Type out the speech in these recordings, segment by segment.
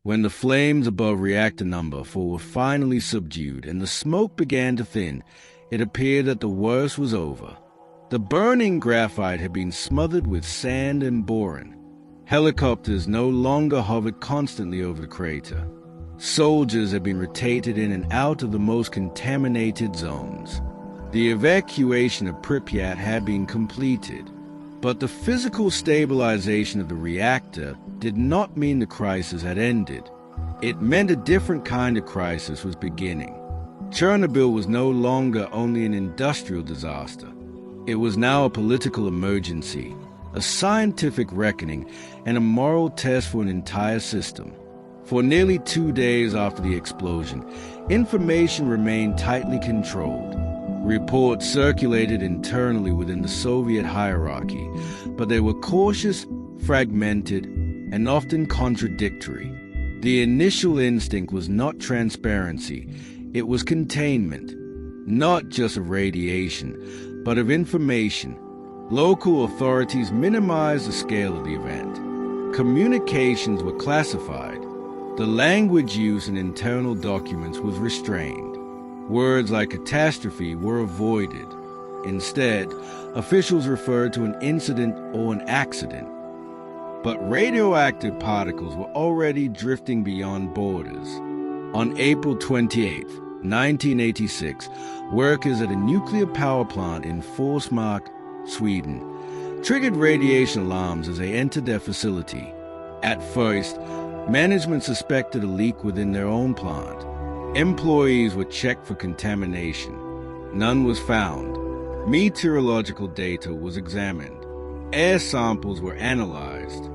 When the flames above Reactor No. 4 were finally subdued and the smoke began to thin, it appeared that the worst was over. The burning graphite had been smothered with sand and boron. Helicopters no longer hovered constantly over the crater. Soldiers had been rotated in and out of the most contaminated zones. The evacuation of Pripyat had been completed, but the physical stabilization of the reactor did not mean the crisis had ended. It meant a different kind of crisis was beginning. Chernobyl was no longer only an industrial disaster. It was now a political emergency, a scientific reckoning, and a moral test for an entire system. For nearly 2 days after the explosion, information remained tightly controlled. Reports circulated internally within the Soviet hierarchy, but they were cautious, fragmented, and often contradictory. The initial instinct was not transparency, it was containment, not just of radiation, but of information. Local authorities minimized the scale of the event. Communications were classified. The language used in internal documents was restrained. Words like catastrophe were avoided. Instead, officials referred to an incident or an accident. But radioactive particles were already drifting beyond borders. On April 28, 1986, workers at a nuclear power plant in Forsmark, Sweden, triggered radiation alarms as they entered their facility. At first, management suspected a leak within their own plant. Employees were checked for contamination. None was found. Meteorological data was examined. Air samples were analyzed.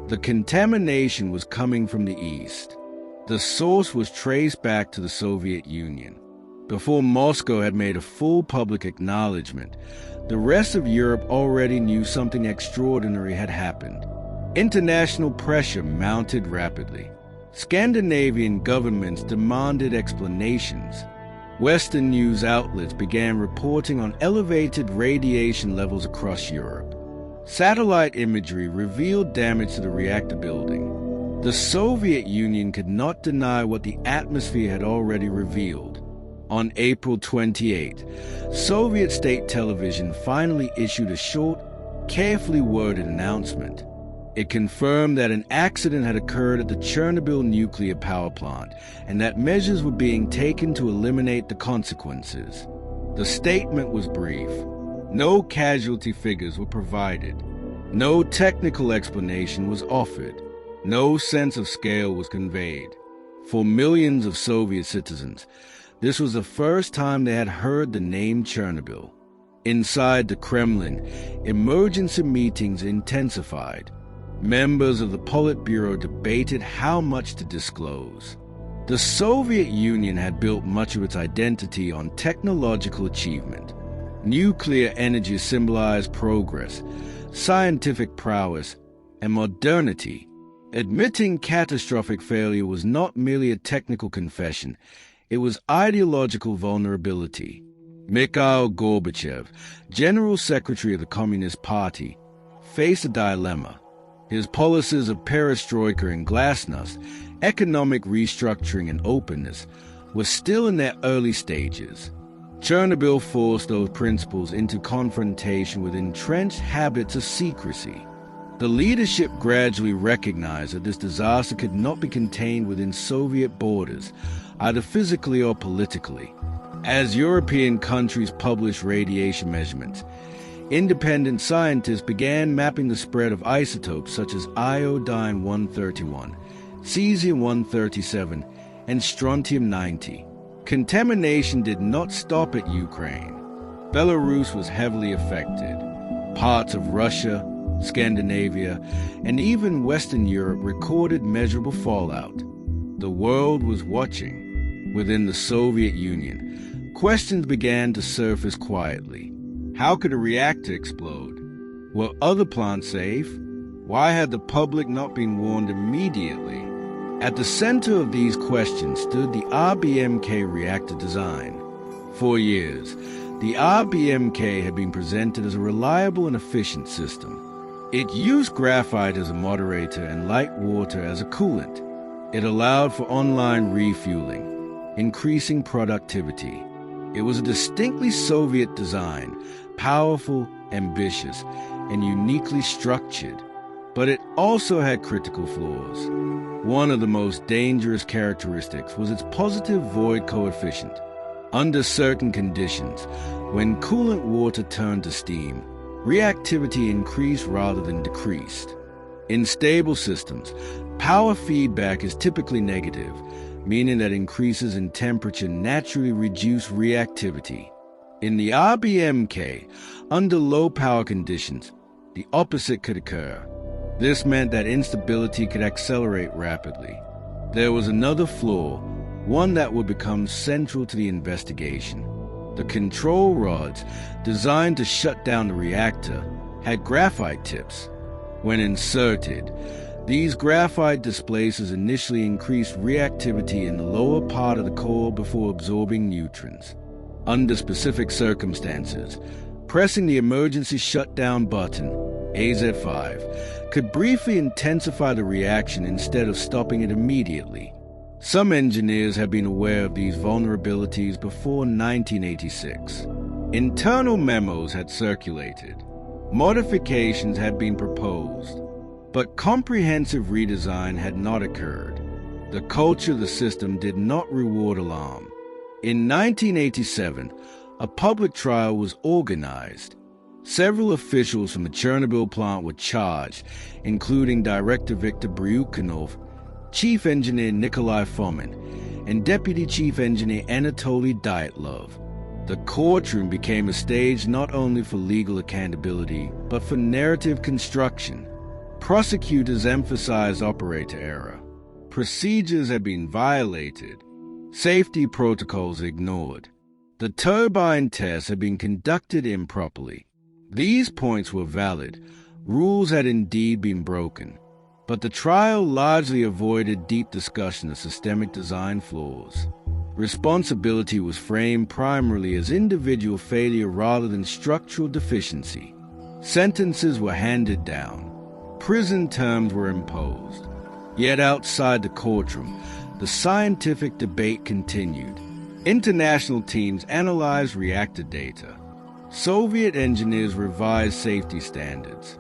The contamination was coming from the east. The source was traced back to the Soviet Union. Before Moscow had made a full public acknowledgement, the rest of Europe already knew something extraordinary had happened. International pressure mounted rapidly. Scandinavian governments demanded explanations. Western news outlets began reporting on elevated radiation levels across Europe. Satellite imagery revealed damage to the reactor building. The Soviet Union could not deny what the atmosphere had already revealed. On April 28, Soviet state television finally issued a short, carefully worded announcement. It confirmed that an accident had occurred at the Chernobyl nuclear power plant and that measures were being taken to eliminate the consequences. The statement was brief. No casualty figures were provided. No technical explanation was offered. No sense of scale was conveyed. For millions of Soviet citizens, this was the first time they had heard the name Chernobyl. Inside the Kremlin, emergency meetings intensified. Members of the Politburo debated how much to disclose. The Soviet Union had built much of its identity on technological achievement. Nuclear energy symbolized progress, scientific prowess, and modernity. Admitting catastrophic failure was not merely a technical confession, it was ideological vulnerability. Mikhail Gorbachev, General Secretary of the Communist Party, faced a dilemma. His policies of perestroika and glasnost, economic restructuring and openness, were still in their early stages. Chernobyl forced those principles into confrontation with entrenched habits of secrecy. The leadership gradually recognized that this disaster could not be contained within Soviet borders, either physically or politically. As European countries published radiation measurements, independent scientists began mapping the spread of isotopes such as iodine-131, cesium-137, and strontium-90. Contamination did not stop at Ukraine. Belarus was heavily affected. Parts of Russia, Scandinavia, and even Western Europe recorded measurable fallout. The world was watching. Within the Soviet Union, questions began to surface quietly. How could a reactor explode? Were other plants safe? Why had the public not been warned immediately? At the center of these questions stood the RBMK reactor design. For years, the RBMK had been presented as a reliable and efficient system. It used graphite as a moderator and light water as a coolant. It allowed for online refueling, increasing productivity. It was a distinctly Soviet design, powerful, ambitious, and uniquely structured. But it also had critical flaws. One of the most dangerous characteristics was its positive void coefficient. Under certain conditions, when coolant water turned to steam, reactivity increased rather than decreased. In stable systems, power feedback is typically negative, meaning that increases in temperature naturally reduce reactivity. In the RBMK, under low power conditions, the opposite could occur. This meant that instability could accelerate rapidly. There was another flaw, one that would become central to the investigation. The control rods, designed to shut down the reactor, had graphite tips. When inserted, these graphite displacers initially increased reactivity in the lower part of the core before absorbing neutrons. Under specific circumstances, pressing the emergency shutdown button, AZ5, could briefly intensify the reaction instead of stopping it immediately. Some engineers have been aware of these vulnerabilities before 1986. Internal memos had circulated. Modifications had been proposed, but comprehensive redesign had not occurred. The culture of the system did not reward alarm. In 1987, a public trial was organized. Several officials from the Chernobyl plant were charged, including Director Viktor Bryukhanov, Chief Engineer Nikolai Fomin, and Deputy Chief Engineer Anatoly Dyatlov. The courtroom became a stage not only for legal accountability, but for narrative construction. Prosecutors emphasized operator error. Procedures had been violated. Safety protocols ignored. The turbine tests had been conducted improperly. These points were valid. Rules had indeed been broken. But the trial largely avoided deep discussion of systemic design flaws. Responsibility was framed primarily as individual failure rather than structural deficiency. Sentences were handed down. Prison terms were imposed. Yet outside the courtroom, the scientific debate continued. International teams analyzed reactor data. Soviet engineers revised safety standards.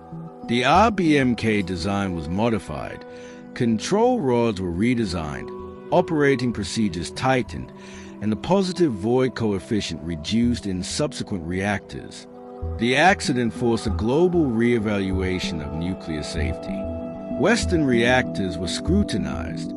The RBMK design was modified. Control rods were redesigned. Operating procedures tightened, and the positive void coefficient reduced in subsequent reactors. The accident forced a global re-evaluation of nuclear safety. Western reactors were scrutinized.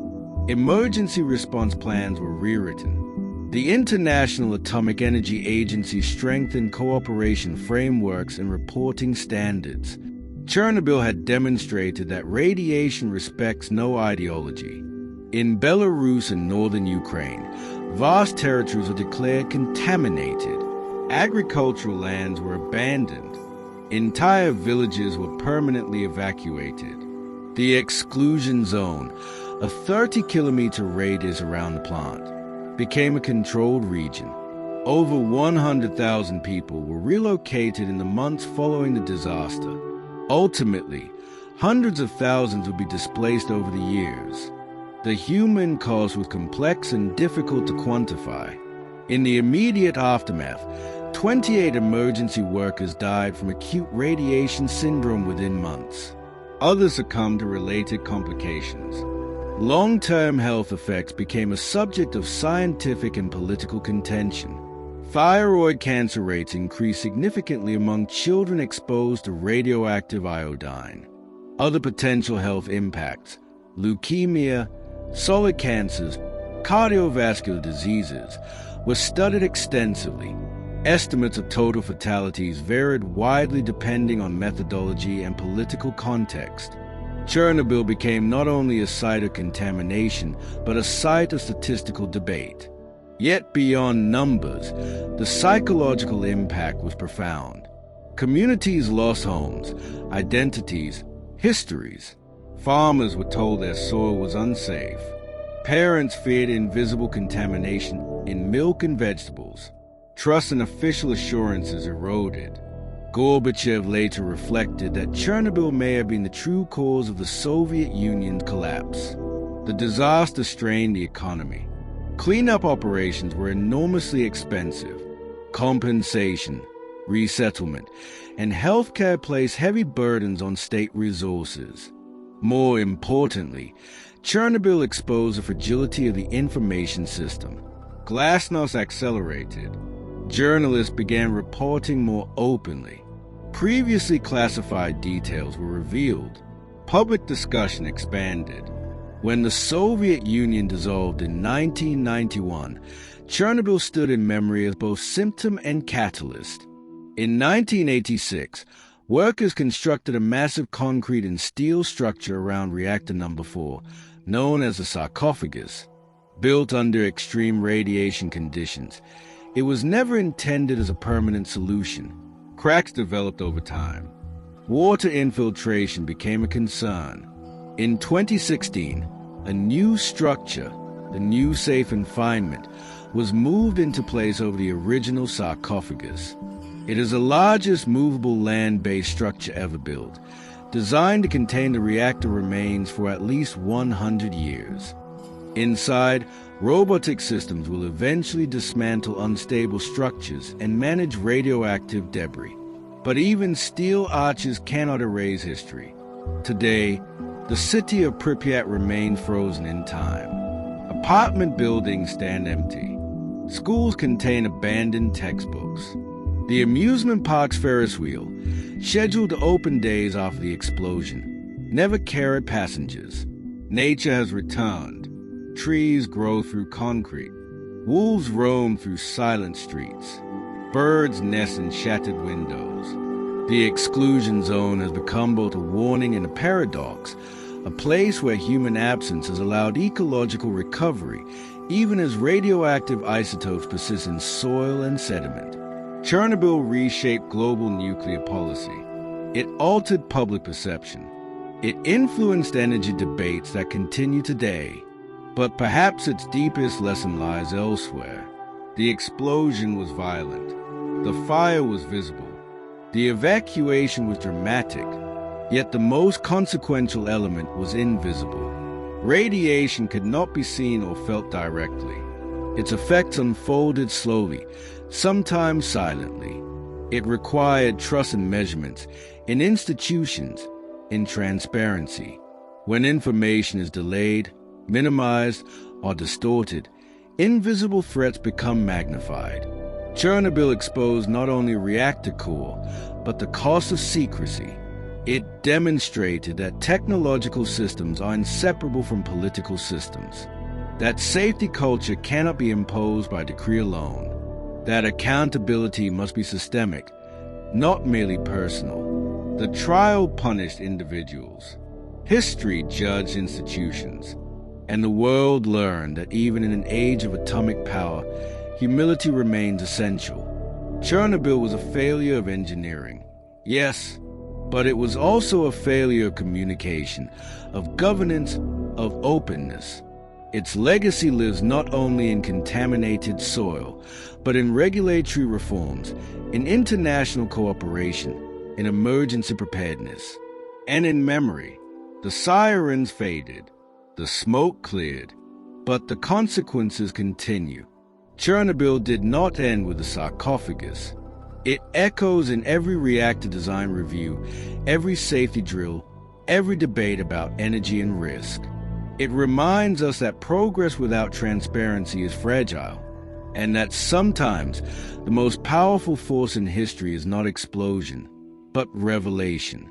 Emergency response plans were rewritten. The International Atomic Energy Agency strengthened cooperation frameworks and reporting standards. Chernobyl had demonstrated that radiation respects no ideology. In Belarus and northern Ukraine, vast territories were declared contaminated. Agricultural lands were abandoned. Entire villages were permanently evacuated. The exclusion zone, a 30-kilometer radius around the plant, became a controlled region. Over 100,000 people were relocated in the months following the disaster. Ultimately, hundreds of thousands would be displaced over the years. The human cost was complex and difficult to quantify. In the immediate aftermath, 28 emergency workers died from acute radiation syndrome within months. Others succumbed to related complications. Long-term health effects became a subject of scientific and political contention. Thyroid cancer rates increased significantly among children exposed to radioactive iodine. Other potential health impacts, leukemia, solid cancers, cardiovascular diseases, were studied extensively. Estimates of total fatalities varied widely depending on methodology and political context. Chernobyl became not only a site of contamination, but a site of statistical debate. Yet beyond numbers, the psychological impact was profound. Communities lost homes, identities, histories. Farmers were told their soil was unsafe. Parents feared invisible contamination in milk and vegetables. Trust in official assurances eroded. Gorbachev later reflected that Chernobyl may have been the true cause of the Soviet Union's collapse. The disaster strained the economy. Cleanup operations were enormously expensive. Compensation, resettlement, and healthcare placed heavy burdens on state resources. More importantly, Chernobyl exposed the fragility of the information system. Glasnost accelerated. Journalists began reporting more openly. Previously classified details were revealed. Public discussion expanded. When the Soviet Union dissolved in 1991, Chernobyl stood in memory as both symptom and catalyst. In 1986, workers constructed a massive concrete and steel structure around Reactor No. 4, known as the sarcophagus. Built under extreme radiation conditions, it was never intended as a permanent solution. Cracks developed over time. Water infiltration became a concern. In 2016, a new structure, the new safe confinement, was moved into place over the original sarcophagus. It is the largest movable land-based structure ever built, designed to contain the reactor remains for at least 100 years. Inside, robotic systems will eventually dismantle unstable structures and manage radioactive debris. But even steel arches cannot erase history. Today, the city of Pripyat remains frozen in time. Apartment buildings stand empty. Schools contain abandoned textbooks. The amusement park's Ferris wheel, scheduled to open days after the explosion, never carried passengers. Nature has returned. Trees grow through concrete. Wolves roam through silent streets. Birds nest in shattered windows. The exclusion zone has become both a warning and a paradox, a place where human absence has allowed ecological recovery, even as radioactive isotopes persist in soil and sediment. Chernobyl reshaped global nuclear policy. It altered public perception. It influenced energy debates that continue today. But perhaps its deepest lesson lies elsewhere. The explosion was violent. The fire was visible. The evacuation was dramatic. Yet the most consequential element was invisible. Radiation could not be seen or felt directly. Its effects unfolded slowly, sometimes silently. It required trust in measurements, in institutions, in transparency. When information is delayed, minimized, or distorted, invisible threats become magnified. Chernobyl exposed not only a reactor core, but the cost of secrecy. It demonstrated that technological systems are inseparable from political systems, that safety culture cannot be imposed by decree alone, that accountability must be systemic, not merely personal. The trial punished individuals. History judged institutions. And the world learned that even in an age of atomic power, humility remains essential. Chernobyl was a failure of engineering. Yes, but it was also a failure of communication, of governance, of openness. Its legacy lives not only in contaminated soil, but in regulatory reforms, in international cooperation, in emergency preparedness. And in memory, the sirens faded. The smoke cleared, but the consequences continue. Chernobyl did not end with the sarcophagus. It echoes in every reactor design review, every safety drill, every debate about energy and risk. It reminds us that progress without transparency is fragile, and that sometimes the most powerful force in history is not explosion, but revelation.